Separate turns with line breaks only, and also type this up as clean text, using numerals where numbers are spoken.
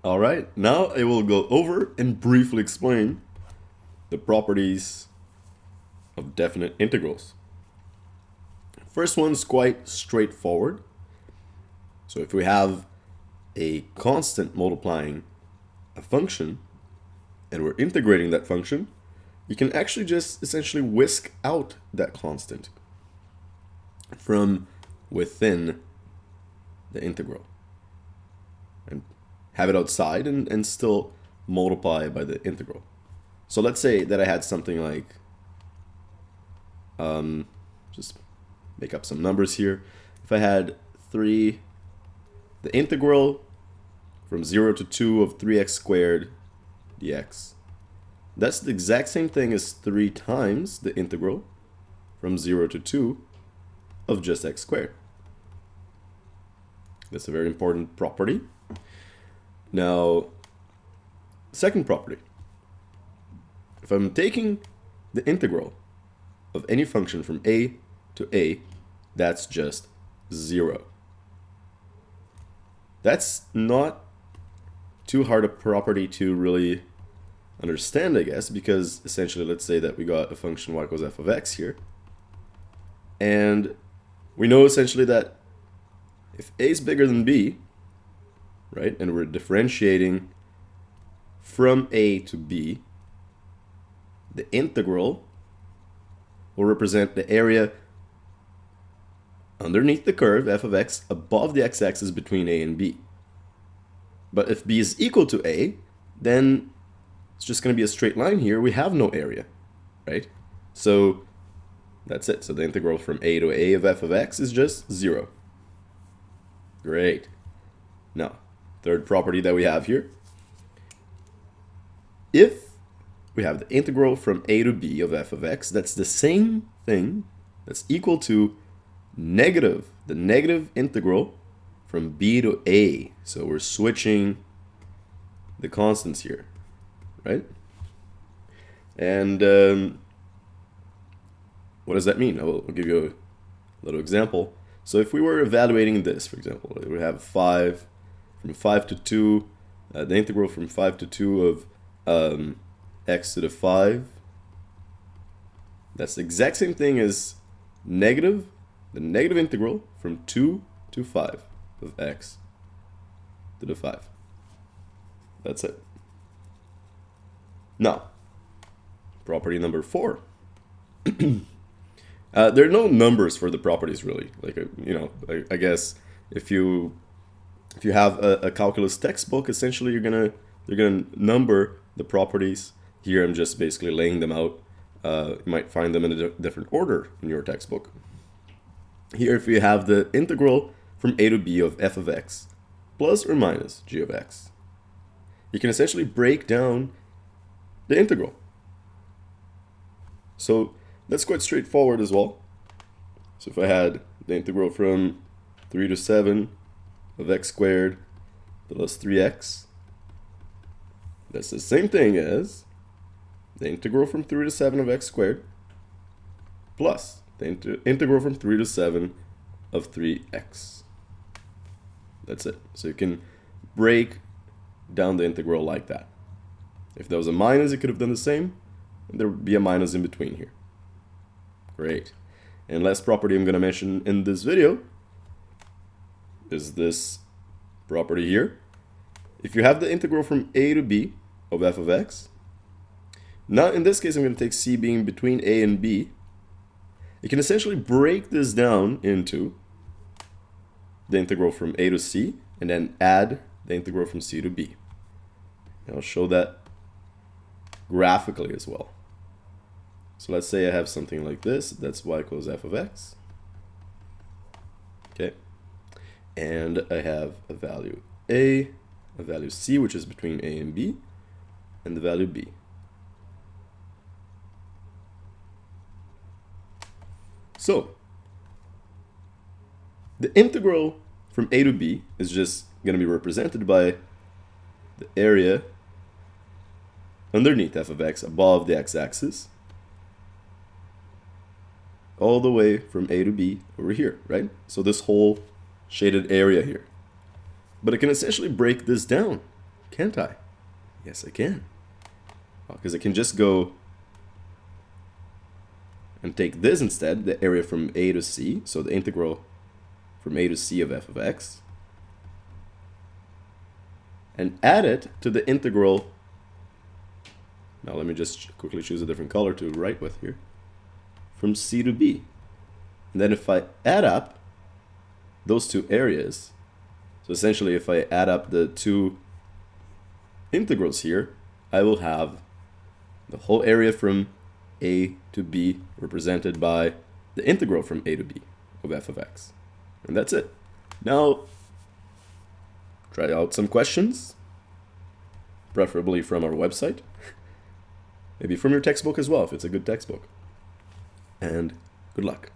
All right, now I will go over and briefly explain the properties of definite integrals. First one's quite straightforward. So if we have a constant multiplying a function and we're integrating that function, you can actually just essentially whisk out that constant from within the integral and have it outside and still multiply by the integral. So let's say that I had something like, just make up some numbers here. If I had 3, the integral from 0 to 2 of 3x squared dx. That's the exact same thing as 3 times the integral from 0 to 2 of just x squared. That's a very important property. Now, second property. If I'm taking the integral of any function from a to a, that's just 0. That's not too hard a property to really understand, I guess, because essentially let's say that we got a function y equals f of x here. And we know essentially that if a is bigger than b, right, and we're differentiating from a to b, the integral will represent the area underneath the curve f of x above the x-axis between a and b. But if b is equal to a, then it's just going to be a straight line here. We have no area, right? So that's it. So the integral from a to a of f of x is just 0. Great. Now, third property that we have here. If we have the integral from a to b of f of x, that's the same thing that's equal to the negative integral from b to a. So we're switching the constants here, right? And what does that mean? I'll give you a little example. So if we were evaluating this, for example, we have 5 from 5 to 2, the integral from 5 to 2 of x to the 5. That's the exact same thing as the negative integral from 2 to 5 of x to the 5. That's it. Now, property number 4. There are no numbers for the properties really. Like, I guess if you have a calculus textbook, essentially you're gonna number the properties. Here I'm just basically laying them out. You might find them in a different order in your textbook. Here, if you have the integral from a to b of f of x plus or minus g of x, you can essentially break down the integral. So that's quite straightforward as well. So if I had the integral from 3 to 7 of x squared plus 3x, that's the same thing as the integral from 3 to 7 of x squared plus the integral from 3 to 7 of 3x. That's it. So you can break down the integral like that. If there was a minus, you could have done the same, and there would be a minus in between here. Great. And last property I'm going to mention in this video is this property here. If you have the integral from a to b of f of x, now in this case I'm going to take c being between a and b. You can essentially break this down into the integral from a to c and then add the integral from c to b. And I'll show that graphically as well. So let's say I have something like this. That's y equals f of x. Okay. And I have a value a value c, which is between a and b, and the value b. So the integral from a to b is just going to be represented by the area underneath f of x above the x-axis all the way from a to b over here, right? So this whole shaded area here. But I can essentially break this down. Can't I? Yes, I can. Because I can just go and take this instead, the area from a to c, so the integral from a to c of f of x, and add it to the integral. Now let me just quickly choose a different color to write with here. From c to b. And then if I add up those two areas, so essentially if I add up the two integrals here, I will have the whole area from a to b represented by the integral from a to b of f of x. And that's it. Now, try out some questions, preferably from our website. Maybe from your textbook as well, if it's a good textbook. And good luck.